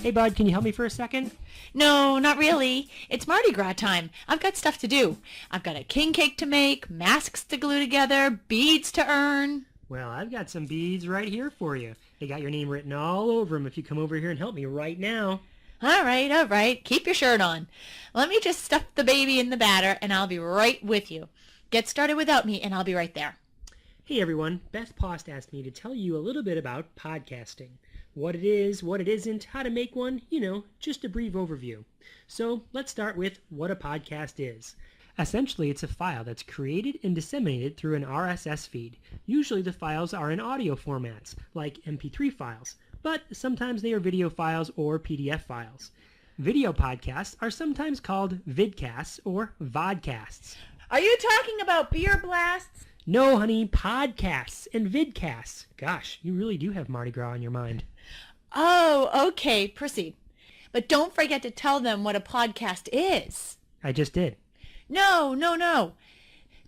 Hey, bud, can you help me for a second? No, not really. It's Mardi Gras time. I've got stuff to do. I've got a king cake to make, masks to glue together, beads to earn. Well, I've got some beads right here for you. They got your name written all over them if you come over here and help me right now. All right. Keep your shirt on. Let me just stuff the baby in the batter, and I'll be right with you. Get started without me, and I'll be right there. Hey, everyone. Beth Post asked me to tell you a little bit about podcasting. What it is, what it isn't, how to make one, just a brief overview. So let's start with what a podcast is. Essentially, it's a file that's created and disseminated through an RSS feed. Usually the files are in audio formats, like MP3 files, but sometimes they are video files or PDF files. Video podcasts are sometimes called vidcasts or vodcasts. Are you talking about beer blasts? No, honey, podcasts and vidcasts. Gosh, you really do have Mardi Gras on your mind. Oh, okay, proceed. But don't forget to tell them what a podcast is. I just did. No.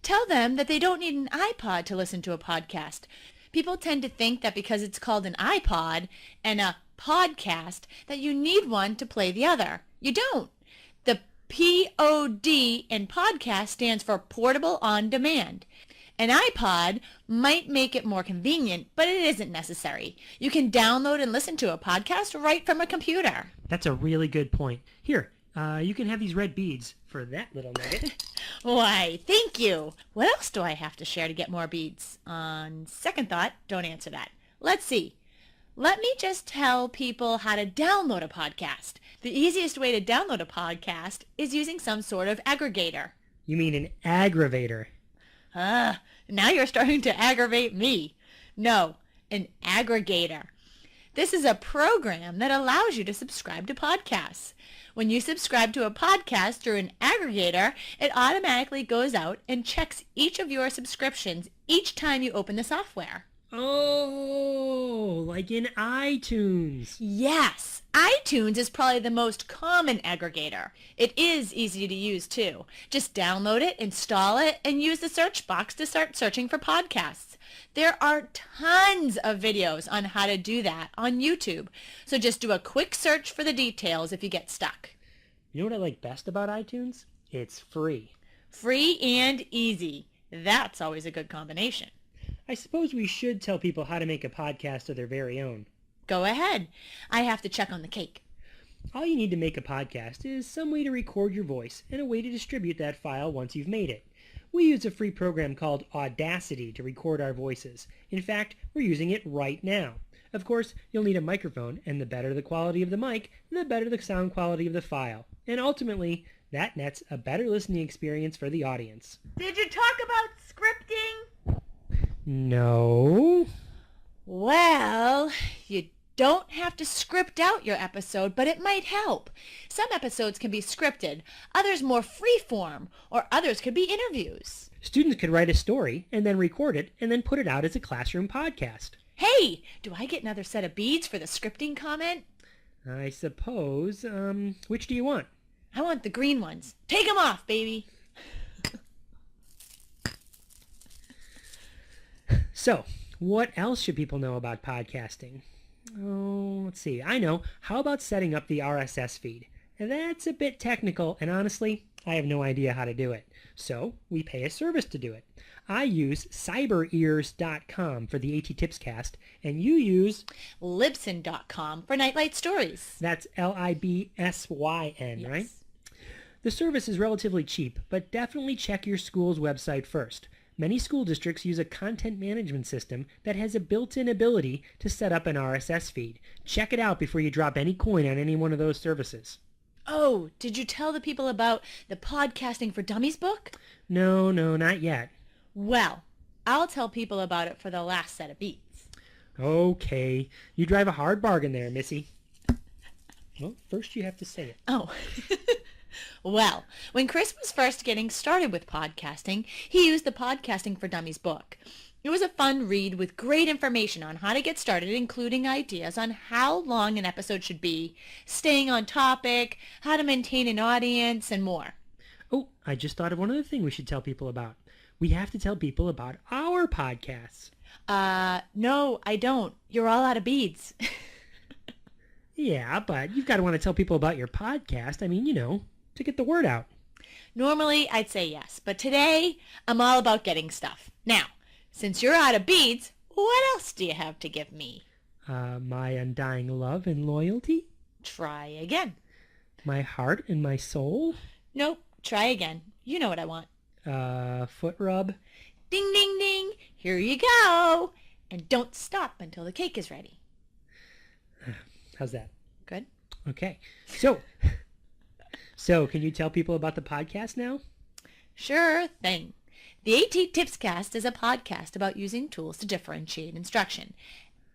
Tell them that they don't need an iPod to listen to a podcast. People tend to think that because it's called an iPod and a podcast that you need one to play the other. You don't. The P-O-D in podcast stands for Portable On Demand. An iPod might make it more convenient, but it isn't necessary. You can download and listen to a podcast right from a computer. That's a really good point. Here, you can have these red beads for that little nugget. Why, thank you. What else do I have to share to get more beads? On second thought, don't answer that. Let's see. Let me just tell people how to download a podcast. The easiest way to download a podcast is using some sort of aggregator. You mean an aggravator? Now you're starting to aggravate me. No, an aggregator. This is a program that allows you to subscribe to podcasts. When you subscribe to a podcast through an aggregator, it automatically goes out and checks each of your subscriptions each time you open the software. Oh, like in iTunes. Yes, iTunes is probably the most common aggregator. It is easy to use too. Just download it, install it, and use the search box to start searching for podcasts. There are tons of videos on how to do that on YouTube. So just do a quick search for the details if you get stuck. You know what I like best about iTunes? It's free. Free and easy. That's always a good combination. I suppose we should tell people how to make a podcast of their very own. Go ahead. I have to check on the cake. All you need to make a podcast is some way to record your voice and a way to distribute that file once you've made it. We use a free program called Audacity to record our voices. In fact, we're using it right now. Of course, you'll need a microphone, and the better the quality of the mic, the better the sound quality of the file. And ultimately, that nets a better listening experience for the audience. Did you talk about scripting? No. Well, you don't have to script out your episode, but it might help. Some episodes can be scripted, others more free-form, or others could be interviews. Students could write a story and then record it and then put it out as a classroom podcast. Hey, do I get another set of beads for the scripting comment? I suppose. Which do you want? I want the green ones. Take them off, baby. So, what else should people know about podcasting? Oh, let's see. I know. How about setting up the RSS feed? That's a bit technical, and honestly, I have no idea how to do it. So, we pay a service to do it. I use cyberears.com for the A.T.TIPSCAST, and you use Libsyn.com for Nightlight Stories. That's Libsyn, Yes. right? The service is relatively cheap, but definitely check your school's website first. Many school districts use a content management system that has a built-in ability to set up an RSS feed. Check it out before you drop any coin on any one of those services. Oh, did you tell the people about the Podcasting for Dummies book? No, not yet. Well, I'll tell people about it for the last set of beats. Okay, you drive a hard bargain there, Missy. Well, first you have to say it. Oh. Well, when Chris was first getting started with podcasting, he used the Podcasting for Dummies book. It was a fun read with great information on how to get started, including ideas on how long an episode should be, staying on topic, how to maintain an audience, and more. Oh, I just thought of one other thing we should tell people about. We have to tell people about our podcasts. No, I don't. You're all out of beads. Yeah, but you've got to want to tell people about your podcast. I mean, to get the word out. Normally, I'd say yes, but today, I'm all about getting stuff. Now, since you're out of beads, what else do you have to give me? My undying love and loyalty. Try again. My heart and my soul. Nope, try again. You know what I want. Foot rub. Ding, ding, ding. Here you go. And don't stop until the cake is ready. How's that? Good. Okay. So can you tell people about the podcast now? Sure thing. The A.T.TIPSCAST is a podcast about using tools to differentiate instruction.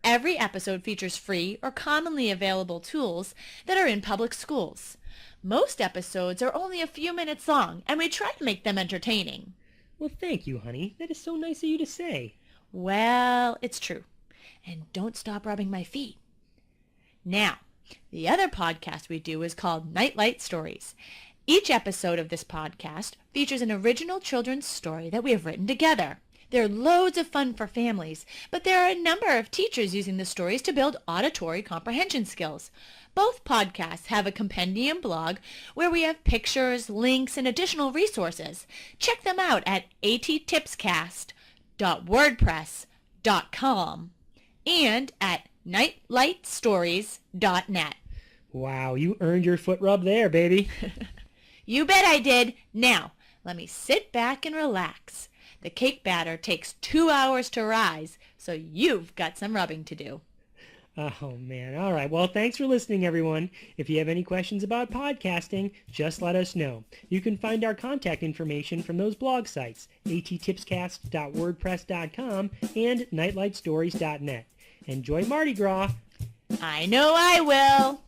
Every episode features free or commonly available tools that are in public schools. Most episodes are only a few minutes long, and we try to make them entertaining. Well, thank you, honey. That is so nice of you to say. Well, it's true. And don't stop rubbing my feet. Now, the other podcast we do is called Nightlight Stories. Each episode of this podcast features an original children's story that we have written together. They're loads of fun for families, but there are a number of teachers using the stories to build auditory comprehension skills. Both podcasts have a compendium blog where we have pictures, links, and additional resources. Check them out at attipscast.wordpress.com and at nightlightstories.net. Wow, you earned your foot rub there, baby. You bet I did. Now, let me sit back and relax. The cake batter takes 2 hours to rise, so you've got some rubbing to do. Oh, man. All right. Well, thanks for listening, everyone. If you have any questions about podcasting, just let us know. You can find our contact information from those blog sites, attipscast.wordpress.com and nightlightstories.net. Enjoy Mardi Gras. I know I will.